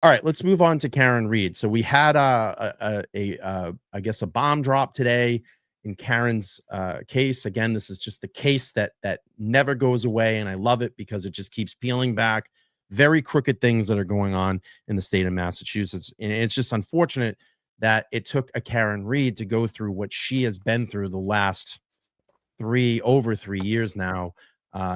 All right, let's move on to Karen Reed. So we had I guess a bomb drop today in Karen's case. Again, this is just the case that never goes away, and I love it because it just keeps peeling back very crooked things that are going on in the state of Massachusetts. And it's just unfortunate that it took a Karen Reed to go through what she has been through the last over 3 years now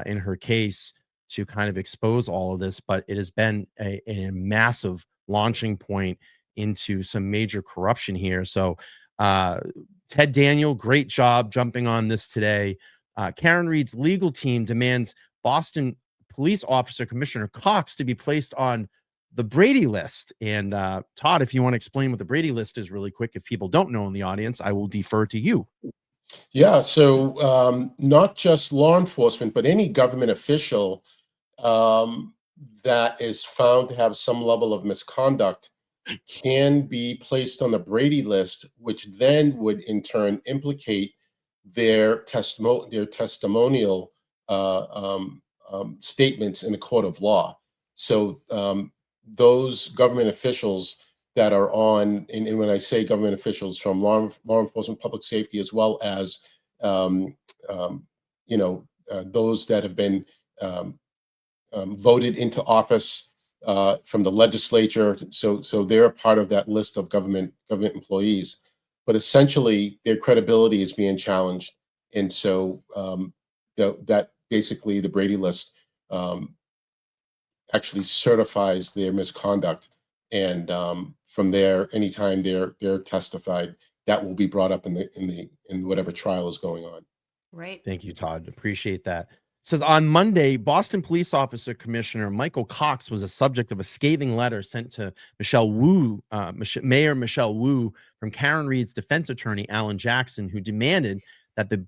in her case to kind of expose all of this. But it has been a massive launching point into some major corruption here. So, uh, Ted Daniel, great job jumping on this today. Karen Reed's legal team demands Boston police officer Commissioner Cox to be placed on the Brady list. And Todd, if you want to explain what the Brady list is really quick, if people don't know in the audience, I will defer to you. Yeah, so not just law enforcement, but any government official that is found to have some level of misconduct can be placed on the Brady list, which then would in turn implicate their testimonial statements in a court of law. So those government officials that are on, and when I say government officials, from law enforcement, public safety, as well as um, um, those that have been voted into office from the legislature. So they're a part of that list of government employees. But essentially, their credibility is being challenged, and so that basically the Brady list actually certifies their misconduct, and from there, anytime they're testified, that will be brought up in whatever trial is going on. Right. Thank you, Todd. Appreciate that. Says on Monday, Boston Police Officer Commissioner Michael Cox was a subject of a scathing letter sent to Mayor Michelle Wu from Karen Reed's defense attorney, Alan Jackson, who demanded that the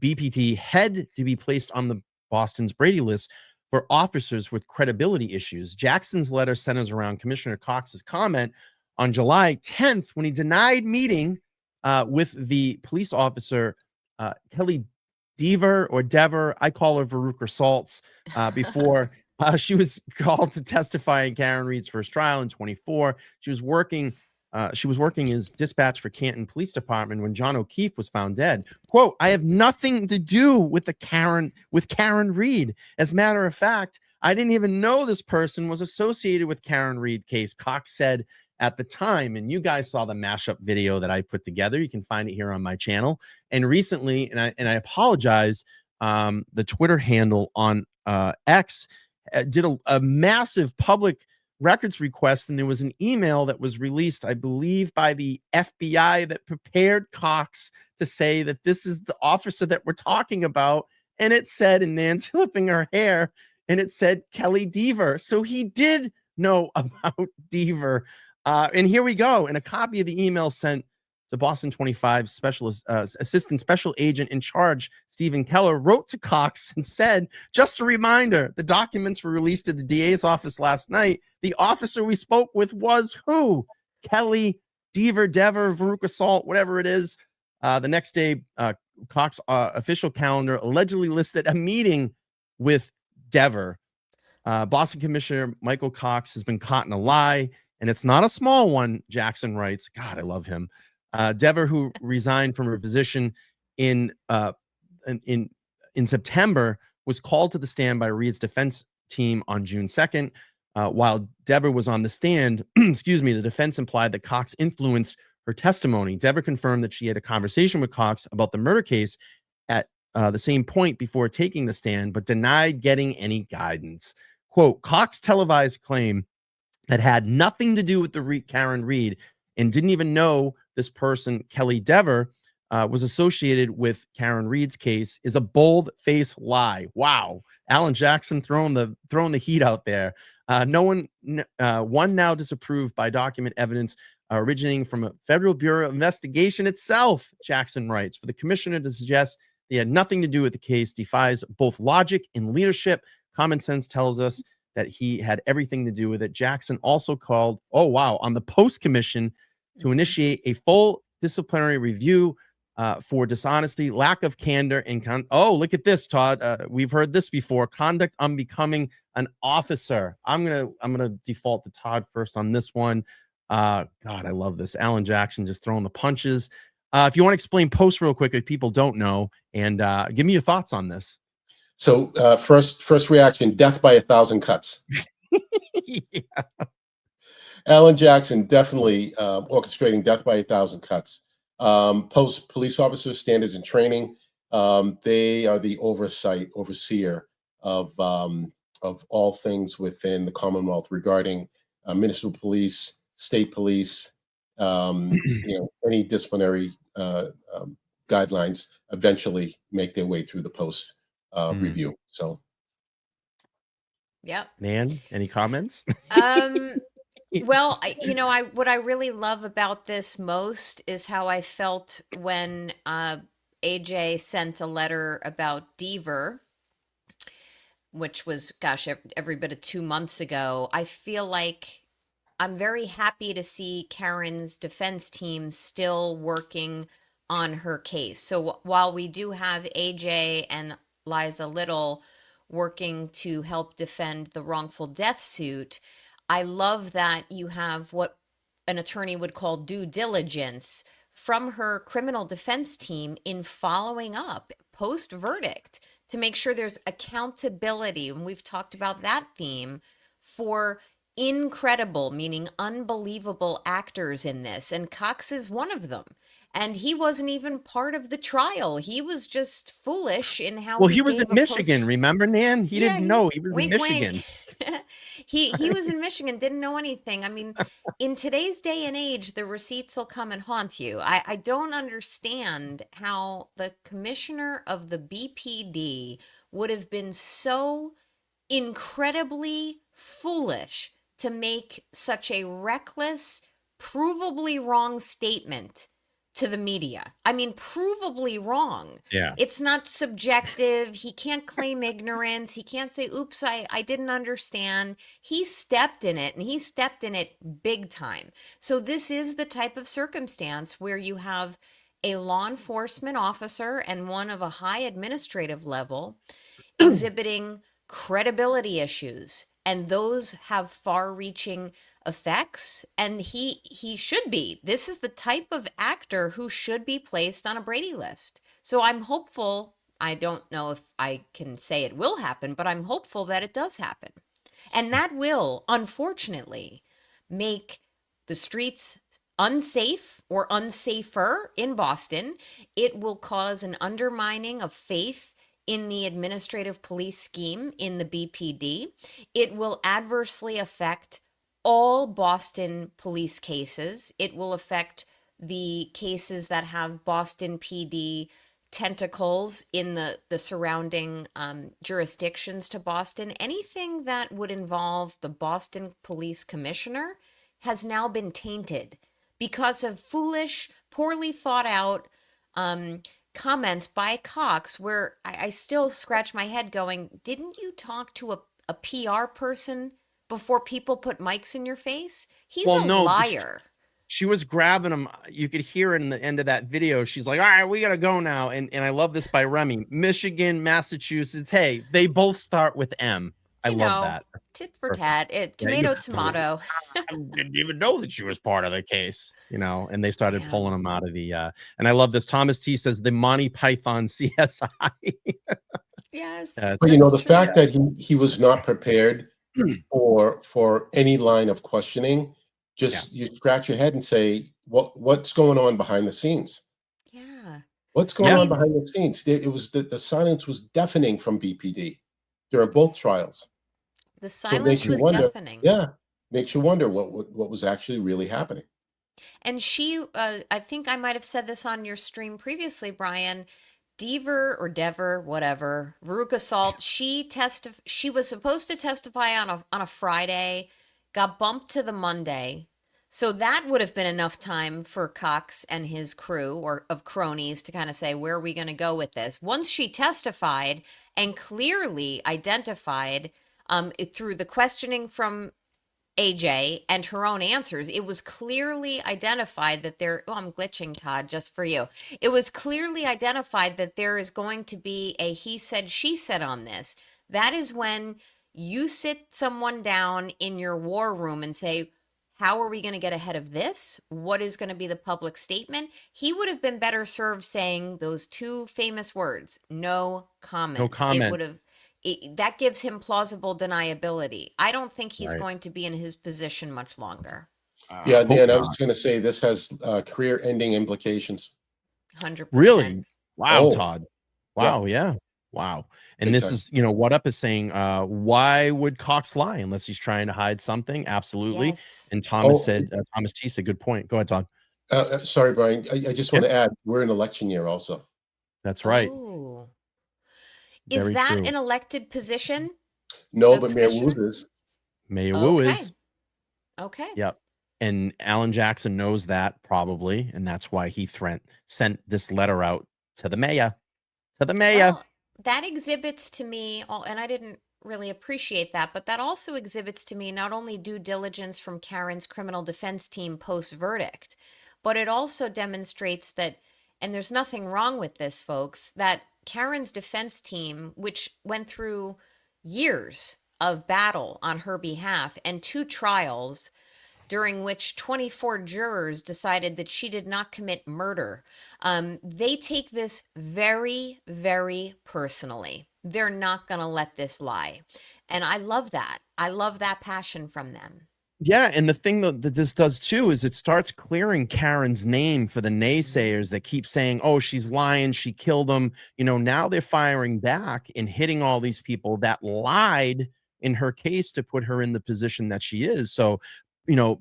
BPD had to be placed on the Boston's Brady list for officers with credibility issues. Jackson's letter centers around Commissioner Cox's comment on July 10th when he denied meeting with the police officer Kelly Dever. I call her Veruca Saltz, before she was called to testify in Karen Reed's first trial in 24. She was working as dispatch for Canton Police Department when John O'Keefe was found dead. Quote, I have nothing to do with Karen Reed. As a matter of fact, I didn't even know this person was associated with Karen Reed case, Cox said at the time. And you guys saw the mashup video that I put together. You can find it here on my channel. And recently, and I apologize, the Twitter handle on X did a massive public records request, and there was an email that was released, I believe, by the FBI that prepared Cox to say that this is the officer that we're talking about. And it said, and Nancy flipping her hair, and it said Kelly Dever. So he did know about Dever. And here we go. And a copy of the email sent to Boston 25 assistant special agent in charge, Stephen Keller, wrote to Cox and said, just a reminder, the documents were released at the DA's office last night. The officer we spoke with was who? Kelly Dever, Veruca Salt, whatever it is. The next day, Cox official calendar allegedly listed a meeting with Dever. Boston Commissioner Michael Cox has been caught in a lie, and it's not a small one, Jackson writes. God, I love him. Dever, who resigned from her position in September, was called to the stand by Reed's defense team on June 2nd. While Dever was on the stand, the defense implied that Cox influenced her testimony. Dever confirmed that she had a conversation with Cox about the murder case at the same point before taking the stand, but denied getting any guidance. Quote, Cox televised claim that had nothing to do with the Karen Reed and didn't even know this person, Kelly Dever, was associated with Karen Reed's case is a bold-faced lie. Wow. Alan Jackson throwing the heat out there. One now disapproved by document evidence originating from a Federal Bureau of Investigation itself, Jackson writes. For the commissioner to suggest they had nothing to do with the case defies both logic and leadership. Common sense tells us that he had everything to do with it. Jackson also called, on the Post Commission to initiate a full disciplinary review for dishonesty, lack of candor, and look at this, Todd. We've heard this before. Conduct unbecoming an officer. I'm gonna default to Todd first on this one. God, I love this. Alan Jackson just throwing the punches. If you want to explain post real quick, if people don't know, and give me your thoughts on this. So first reaction: death by 1,000 cuts. Yeah. Alan Jackson definitely orchestrating death by 1,000 cuts. Post police officer standards and training. They are the overseer of all things within the Commonwealth regarding municipal police, state police, any disciplinary guidelines eventually make their way through the post review. So, Yep. Nan, any comments? Well, I what I really love about this most is how I felt when AJ sent a letter about Deaver, which was, gosh, every bit of 2 months ago. I feel like I'm very happy to see Karen's defense team still working on her case. So while we do have AJ and Liza Little working to help defend the wrongful death suit, I love that you have what an attorney would call due diligence from her criminal defense team in following up post verdict to make sure there's accountability. And we've talked about that theme for incredible, meaning unbelievable actors in this. And Cox is one of them. And he wasn't even part of the trial. He was just foolish in how Well, he he was in gave a Michigan. Remember, Nan? He Yeah, didn't know he was in wink, Michigan. wink. He was in Michigan, didn't know anything. I mean, in today's day and age, the receipts will come and haunt you. I don't understand how the commissioner of the BPD would have been so incredibly foolish to make such a reckless, provably wrong statement to the media. I mean, provably wrong. Yeah. It's not subjective. He can't claim ignorance. He can't say, oops, I didn't understand. He stepped in it, and he stepped in it big time. So this is the type of circumstance where you have a law enforcement officer and one of a high administrative level exhibiting credibility issues, and those have far-reaching effects. And he should be. This is the type of actor who should be placed on a Brady list. So I'm hopeful. I don't know if I can say it will happen, but I'm hopeful that it does happen. And that will, unfortunately, make the streets unsafe or unsafer in Boston. It will cause an undermining of faith in the administrative police scheme in the BPD. It will adversely affect all Boston police cases. It will affect the cases that have Boston PD tentacles in the surrounding jurisdictions to Boston. Anything that would involve the Boston Police Commissioner has now been tainted because of foolish, poorly thought out comments by Cox, where I still scratch my head going, didn't you talk to a PR person before people put mics in your face? He's Well, a no, liar. she was grabbing him. You could hear it in the end of that video. She's like, all right, we got to go now. And I love this by Remy. Michigan, Massachusetts. Hey, they both start with M. I love that. Tit for Perfect. tat. Yeah, Tomato. I didn't even know that she was part of the case, and they started Yeah. pulling him out of the, and I love this. Thomas T says the Monty Python CSI. Yes. but that's the true. fact that he was not prepared for any line of questioning, just you scratch your head and say, what's going on behind the scenes? Yeah. What's going on behind the scenes? It was the silence was deafening from BPD during both trials. The So it silence makes you was wonder. deafening. Yeah, makes you wonder what was actually really happening. And she, I think I might have said this on your stream previously, Brian. Dever, whatever, Veruca Salt. She was supposed to testify on a Friday, got bumped to the Monday. So that would have been enough time for Cox and his crew or of cronies to kind of say, where are we going to go with this? Once she testified and clearly identified through the questioning from AJ and her own answers, it was clearly identified that I'm glitching, Todd, just for you. It was clearly identified that there is going to be a he said, she said on this. That is when You sit someone down in your war room and say, how are we going to get ahead of this? What is going to be the public statement? He would have been better served saying those two famous words, no No comment. It comment. would have, that gives him plausible deniability. I don't think he's Right. going to be in his position much longer. Yeah, Hope Dan, I was not. just going to say this has career-ending implications. 100%. Really? Wow, Oh, Todd. yeah, Wow, yeah. Wow. And big this time. is, What Up is saying, why would Cox lie unless he's trying to hide something? Absolutely. Yes. And Oh, Thomas T said, good point. Go ahead, Todd. sorry, Brian. I just Yeah, want to add, we're in election year also. that's right. Oh, is Very that true. an elected position? No, The but Mayor Woo's commissioner? is. Mayor Wu Okay. is. Okay. Yep. And Alan Jackson knows that probably. And that's why he sent this letter out to the mayor. To the mayor. Well, that exhibits to me, and I didn't really appreciate that, but that also exhibits to me not only due diligence from Karen's criminal defense team post verdict, but it also demonstrates that, and there's nothing wrong with this, folks, that Karen's defense team, which went through years of battle on her behalf and two trials, during which 24 jurors decided that she did not commit murder. They take this very, very personally. They're not going to let this lie. And I love that. I love that passion from them. Yeah, and the thing that this does too is it starts clearing Karen's name for the Mhm. naysayers that keep saying, "Oh, she's lying, she killed him." Now they're firing back and hitting all these people that lied in her case to put her in the position that she is. So, you know,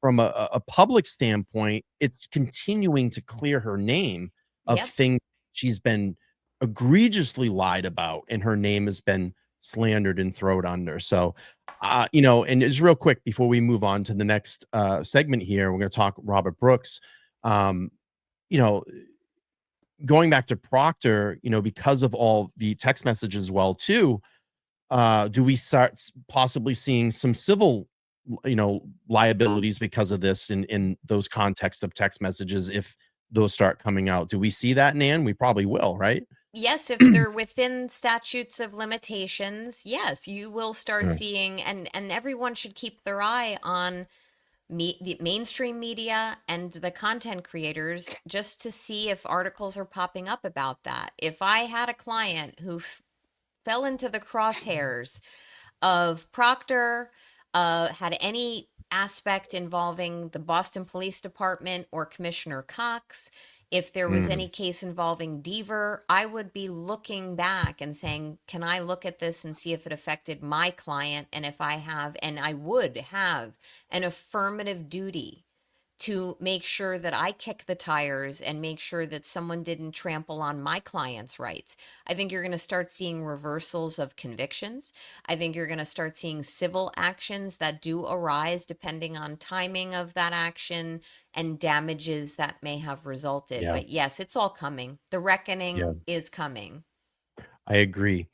from a public standpoint, it's continuing to clear her name of Yep. things she's been egregiously lied about, and her name has been slandered and thrown under. So, and just real quick before we move on to the next segment here, we're going to talk Robert Brooks. Um, you know, Going back to Proctor, because of all the text messages as well too, do we start possibly seeing some civil, liabilities because of this in those context of text messages if those start coming out? Do we see that, Nan? We probably will, right? Yes, if they're within statutes of limitations, yes, you will start Mm. seeing, and everyone should keep their eye on the mainstream media and the content creators just to see if articles are popping up about that. If I had a client who fell into the crosshairs of Proctor, had any aspect involving the Boston Police Department or Commissioner Cox, if there was Mm. any case involving Deaver, I would be looking back and saying, can I look at this and see if it affected my client? And if I have, and I would have an affirmative duty to make sure that I kick the tires and make sure that someone didn't trample on my client's rights. I think you're going to start seeing reversals of convictions. I think you're going to start seeing civil actions that do arise depending on timing of that action and damages that may have resulted. Yeah, But yes, it's all coming. The yeah, reckoning is coming. I agree.